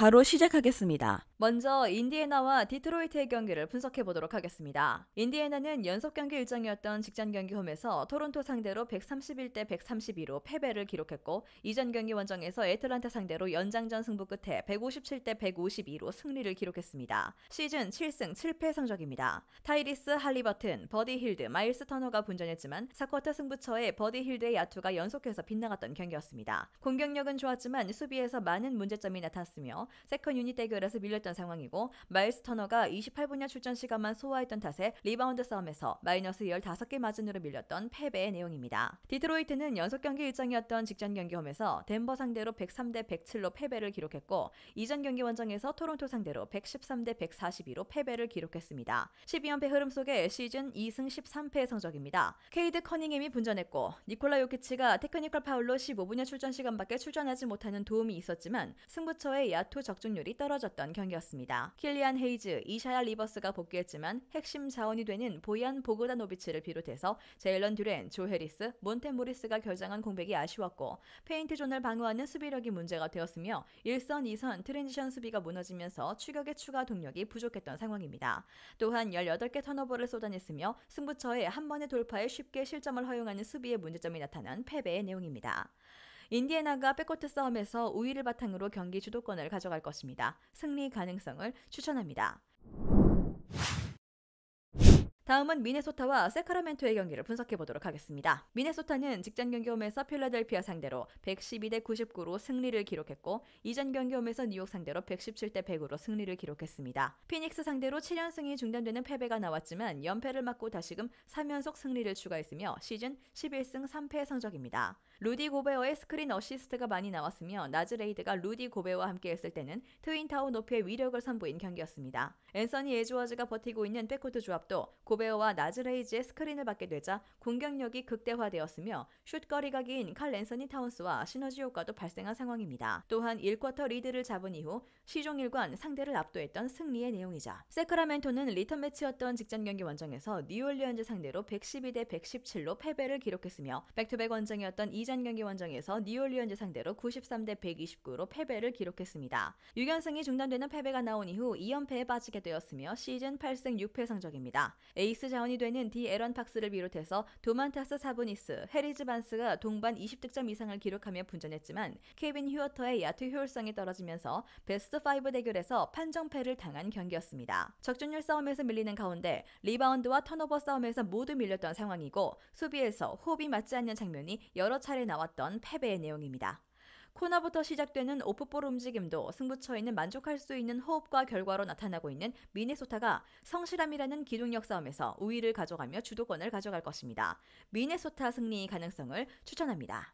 바로 시작하겠습니다. 먼저 인디애나와 디트로이트의 경기를 분석해 보도록 하겠습니다. 인디애나는 연속 경기 일정이었던 직전 경기 홈에서 토론토 상대로 131대 132로 패배를 기록했고, 이전 경기 원정에서 애틀란타 상대로 연장전 승부 끝에 157대 152로 승리를 기록했습니다. 시즌 7승 7패 성적입니다. 타이리스 할리버튼, 버디 힐드, 마일스 터너가 분전했지만 4쿼터 승부처에 버디 힐드의 야투가 연속해서 빗나갔던 경기였습니다. 공격력은 좋았지만 수비에서 많은 문제점이 나타났으며 세컨 유닛 대결에서 밀렸던 상황이고, 마일스 터너가 28분야 출전 시간만 소화했던 탓에 리바운드 싸움에서 마이너스 15개 마진으로 밀렸던 패배의 내용입니다. 디트로이트는 연속 경기 일정이었던 직전 경기 홈에서 덴버 상대로 103대 107로 패배를 기록했고, 이전 경기 원정에서 토론토 상대로 113대 142로 패배를 기록했습니다. 12연패 흐름 속에 시즌 2승 13패의 성적입니다. 케이드 커닝햄이 분전했고, 니콜라 요키치가 테크니컬 파울로 15분야 출전 시간밖에 출전하지 못하는 도움이 있었지만 승부처의 야투 적중률이 떨어졌던 경기였습니다. 킬리안 헤이즈, 이샤야 리버스가 복귀했지만 핵심 자원이 되는 보얀 보그다노비치를 비롯해서 제일런 듀렌, 조 해리스, 몬테 모리스가 결장한 공백이 아쉬웠고, 페인트 존을 방어하는 수비력이 문제가 되었으며 1선, 2선 트랜지션 수비가 무너지면서 추격의 추가 동력이 부족했던 상황입니다. 또한 18개 턴오버를 쏟아냈으며 승부처의 한 번의 돌파에 쉽게 실점을 허용하는 수비의 문제점이 나타난 패배의 내용입니다. 인디애나가 백코트 싸움에서 우위를 바탕으로 경기 주도권을 가져갈 것입니다. 승리 가능성을 추천합니다. 다음은 미네소타와 세크라멘토의 경기를 분석해 보도록 하겠습니다. 미네소타는 직전 경기 홈에서 필라델피아 상대로 112대 99로 승리를 기록했고, 이전 경기 홈에서 뉴욕 상대로 117대 100으로 승리를 기록했습니다. 피닉스 상대로 7연승이 중단되는 패배가 나왔지만 연패를 막고 다시금 3연속 승리를 추가했으며 시즌 11승 3패 성적입니다. 루디 고베어의 스크린 어시스트가 많이 나왔으며 나즈레이드가 루디 고베어와 함께했을 때는 트윈타워 높이의 위력을 선보인 경기였습니다. 앤서니 에즈워즈가 버티고 있는 백코트 조합도 고베어와 나즈레이즈의 스크린을 받게 되자 공격력이 극대화되었으며 슛거리가 긴 칼 앤서니 타운스와 시너지 효과도 발생한 상황입니다. 또한 1쿼터 리드를 잡은 이후 시종일관 상대를 압도했던 승리의 내용이죠. 세크라멘토는 리턴 매치였던 직전 경기 원정에서 뉴올리언즈 상대로 112대 117로 패배를 기록했으며, 백투백 원정이었던 이전 경기 원정에서 뉴올리언즈 상대로 93대 129로 패배를 기록했습니다. 6연승이 중단되는 패배가 나온 이후 2연패에 빠지게 되었으며 시즌 8승 6패 성적입니다. 에이스 자원이 되는 디 에런 팍스를 비롯해서 도만타스 사보니스, 해리즈 반스가 동반 20득점 이상을 기록하며 분전했지만 케빈 휴어터의 야투 효율성이 떨어지면서 베스트 5 대결에서 판정패를 당한 경기였습니다. 적중률 싸움에서 밀리는 가운데 리바운드와 턴오버 싸움에서 모두 밀렸던 상황이고, 수비에서 호흡이 맞지 않는 장면이 여러 차례 나왔던 패배의 내용입니다. 코너부터 시작되는 오프볼 움직임도 승부처에는 만족할 수 있는 호흡과 결과로 나타나고 있는 미네소타가 성실함이라는 기동력 싸움에서 우위를 가져가며 주도권을 가져갈 것입니다. 미네소타 승리 가능성을 추천합니다.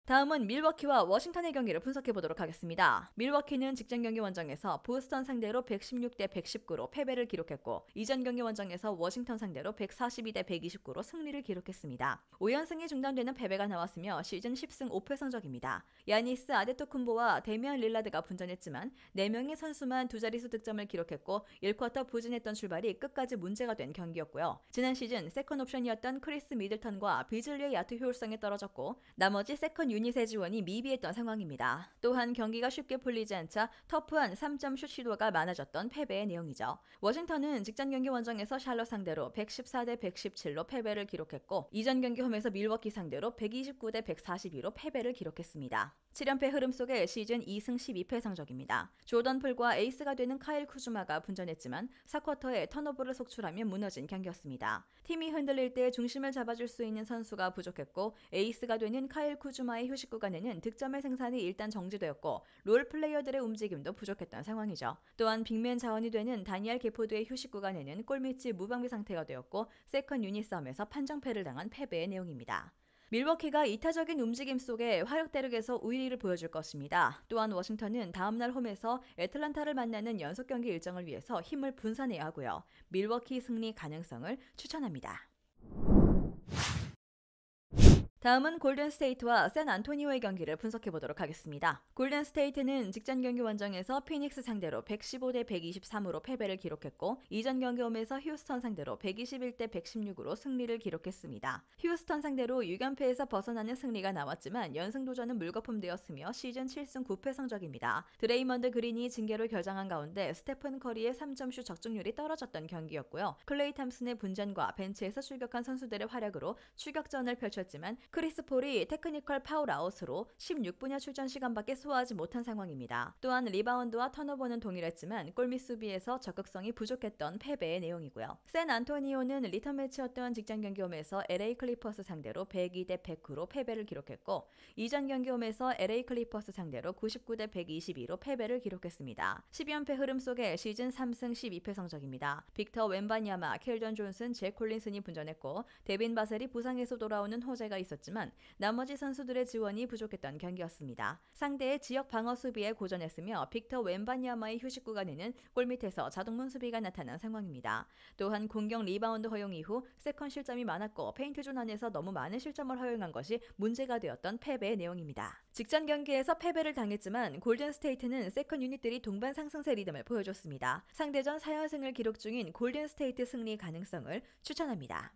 다음은 밀워키와 워싱턴의 경기를 분석해 보도록 하겠습니다. 밀워키는 직전 경기 원정에서 보스턴 상대로 116대 119로 패배를 기록했고, 이전 경기 원정에서 워싱턴 상대로 142대 129로 승리를 기록했습니다. 5연승이 중단되는 패배가 나왔으며 시즌 10승 5패 성적입니다. 야니스 아데토쿤보와 데미안 릴라드가 분전했지만 4명의 선수만 두 자릿수 득점을 기록했고, 1쿼터 부진했던 출발이 끝까지 문제가 된 경기였고요. 지난 시즌 세컨 옵션이었던 크리스 미들턴과 비즐리의 야투 효율성이 떨어졌고, 나머지 세컨 유닛의 지원이 미비했던 상황입니다. 또한 경기가 쉽게 풀리지 않자 터프한 3점 슛 시도가 많아졌던 패배의 내용이죠. 워싱턴은 직전 경기 원정에서 샬럿 상대로 114대 117로 패배를 기록했고, 이전 경기 홈에서 밀워키 상대로 129대 142로 패배를 기록했습니다. 7연패 흐름 속에 시즌 2승 12패 성적입니다. 조던 풀과 에이스가 되는 카일 쿠즈마가 분전했지만 4쿼터에 턴오버를 속출하며 무너진 경기였습니다. 팀이 흔들릴 때 중심을 잡아줄 수 있는 선수가 부족했고, 에이스가 되는 카일 쿠즈마의 휴식 구간에는 득점의 생산이 일단 정지되었고, 롤 플레이어들의 움직임도 부족했던 상황이죠. 또한 빅맨 자원이 되는 다니엘 게포드의 휴식 구간에는 골밑이 무방비 상태가 되었고, 세컨 유닛 싸움에서 판정패를 당한 패배의 내용입니다. 밀워키가 이타적인 움직임 속에 화력대륙에서 우위를 보여줄 것입니다. 또한 워싱턴은 다음날 홈에서 애틀란타를 만나는 연속 경기 일정을 위해서 힘을 분산해야 하고요. 밀워키 승리 가능성을 추천합니다. 다음은 골든스테이트와 샌안토니오의 경기를 분석해보도록 하겠습니다. 골든스테이트는 직전 경기 원정에서 피닉스 상대로 115대 123으로 패배를 기록했고 이전 경기 홈에서 휴스턴 상대로 121대 116으로 승리를 기록했습니다. 휴스턴 상대로 6연패에서 벗어나는 승리가 나왔지만 연승 도전은 물거품되었으며 시즌 7승 9패 성적입니다. 드레이먼드 그린이 징계로 결장한 가운데 스테픈 커리의 3점슛 적중률이 떨어졌던 경기였고요. 클레이 탐슨의 분전과 벤치에서 출격한 선수들의 활약으로 추격전을 펼쳤지만 크리스 폴이 테크니컬 파울 아웃으로 16분여 출전 시간밖에 소화하지 못한 상황입니다. 또한 리바운드와 턴오버는 동일했지만 골밑 수비에서 적극성이 부족했던 패배의 내용이고요. 샌안토니오는 리턴 매치였던 직전 경기 홈에서 LA 클리퍼스 상대로 102대 109로 패배를 기록했고 이전 경기 홈에서 LA 클리퍼스 상대로 99대 122로 패배를 기록했습니다. 12연패 흐름 속에 시즌 3승 12패 성적입니다. 빅터 웬바냐마, 켈던 존슨, 잭 콜린슨이 분전했고 데빈 바셀이 부상에서 돌아오는 호재가 있었지만 나머지 선수들의 지원이 부족했던 경기였습니다. 상대의 지역 방어 수비에 고전했으며 빅터 웬바냐마의 휴식 구간에는 골밑에서 자동문 수비가 나타난 상황입니다. 또한 공격 리바운드 허용 이후 세컨 실점이 많았고 페인트존 안에서 너무 많은 실점을 허용한 것이 문제가 되었던 패배의 내용입니다. 직전 경기에서 패배를 당했지만 골든스테이트는 세컨 유닛들이 동반 상승세 리듬을 보여줬습니다. 상대전 4연승을 기록 중인 골든스테이트 승리 가능성을 추천합니다.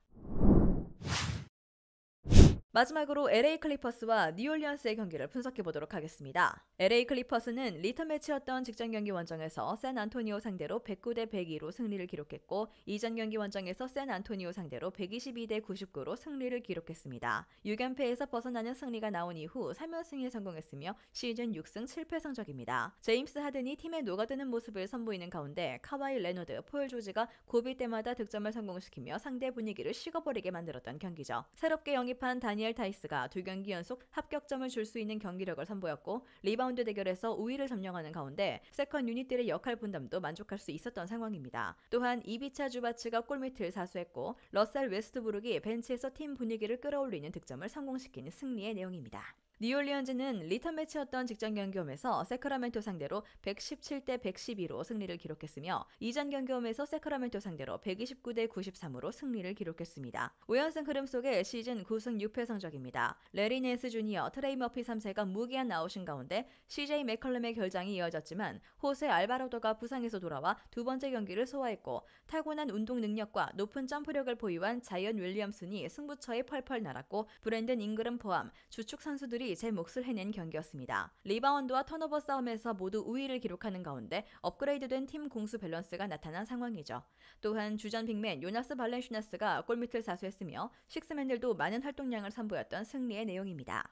마지막으로 LA 클리퍼스와 뉴올리언스의 경기를 분석해보도록 하겠습니다. LA 클리퍼스는 리턴 매치였던 직전 경기 원정에서 샌안토니오 상대로 109대 102로 승리를 기록했고 이전 경기 원정에서 샌안토니오 상대로 122대 99로 승리를 기록했습니다. 6연패에서 벗어나는 승리가 나온 이후 3연승에 성공했으며 시즌 6승 7패 성적입니다. 제임스 하든이 팀에 녹아드는 모습을 선보이는 가운데 카와이 레너드, 폴 조지가 고비 때마다 득점을 성공시키며 상대 분위기를 식어버리게 만들었던 경기죠. 새롭게 영입한 다니엘 타이스가 2경기 연속 합격점을 줄 수 있는 경기력을 선보였고 리바운드 대결에서 우위를 점령하는 가운데 세컨 유닛들의 역할 분담도 만족할 수 있었던 상황입니다. 또한 이비차 주바츠가 골밑을 사수했고 러셀 웨스트브룩이 벤치에서 팀 분위기를 끌어올리는 득점을 성공시킨 승리의 내용입니다. 뉴올리언즈는 리턴 매치였던 직전 경기 홈에서 세크라멘토 상대로 117대 112로 승리를 기록했으며 이전 경기 홈에서 세크라멘토 상대로 129대 93으로 승리를 기록했습니다. 5연승 흐름 속에 시즌 9승 6패 성적입니다. 레리 낸스 주니어, 트레이 머피 3세가 무기한 나오신 가운데 CJ 맥컬럼의 결장이 이어졌지만 호세 알바로도가 부상에서 돌아와 두 번째 경기를 소화했고 타고난 운동 능력과 높은 점프력을 보유한 자이언 윌리엄슨이 승부처에 펄펄 날았고 브랜든 잉그램 포함 주축 선수들이 제 몫을 해낸 경기였습니다. 리바운드와 턴오버 싸움에서 모두 우위를 기록하는 가운데 업그레이드된 팀 공수 밸런스가 나타난 상황이죠. 또한 주전 빅맨 요나스 발렌슈나스가 골밑을 사수했으며 식스맨들도 많은 활동량을 선보였던 승리의 내용입니다.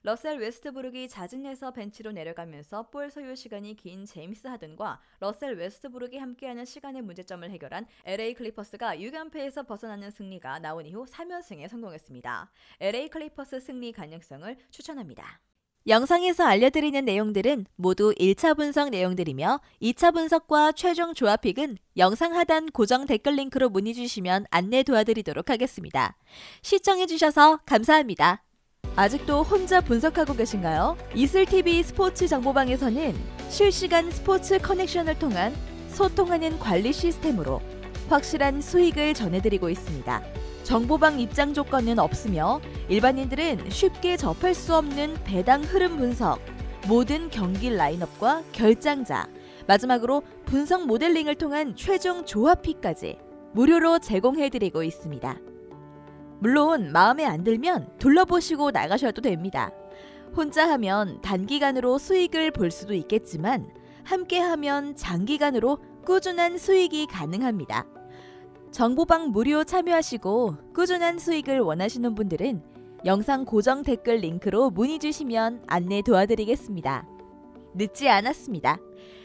러셀 웨스트브룩이 자진해서 벤치로 내려가면서 볼 소유 시간이 긴 제임스 하든과 러셀 웨스트브룩이 함께하는 시간의 문제점을 해결한 LA 클리퍼스가 6연패에서 벗어나는 승리가 나온 이후 3연승에 성공했습니다. LA 클리퍼스 승리 가능성을 추천합니다. 영상에서 알려드리는 내용들은 모두 1차 분석 내용들이며 2차 분석과 최종 조합픽은 영상 하단 고정 댓글 링크로 문의 주시면 안내 도와드리도록 하겠습니다. 시청해주셔서 감사합니다. 아직도 혼자 분석하고 계신가요? 이슬TV 스포츠 정보방에서는 실시간 스포츠 커넥션을 통한 소통하는 관리 시스템으로 확실한 수익을 전해드리고 있습니다. 정보방 입장 조건은 없으며 일반인들은 쉽게 접할 수 없는 배당 흐름 분석, 모든 경기 라인업과 결장자, 마지막으로 분석 모델링을 통한 최종 조합픽까지 무료로 제공해드리고 있습니다. 물론 마음에 안 들면 둘러보시고 나가셔도 됩니다. 혼자 하면 단기간으로 수익을 볼 수도 있겠지만 함께하면 장기간으로 꾸준한 수익이 가능합니다. 정보방 무료 참여하시고 꾸준한 수익을 원하시는 분들은 영상 고정 댓글 링크로 문의 주시면 안내 도와드리겠습니다. 늦지 않았습니다.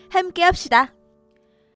함께 합시다.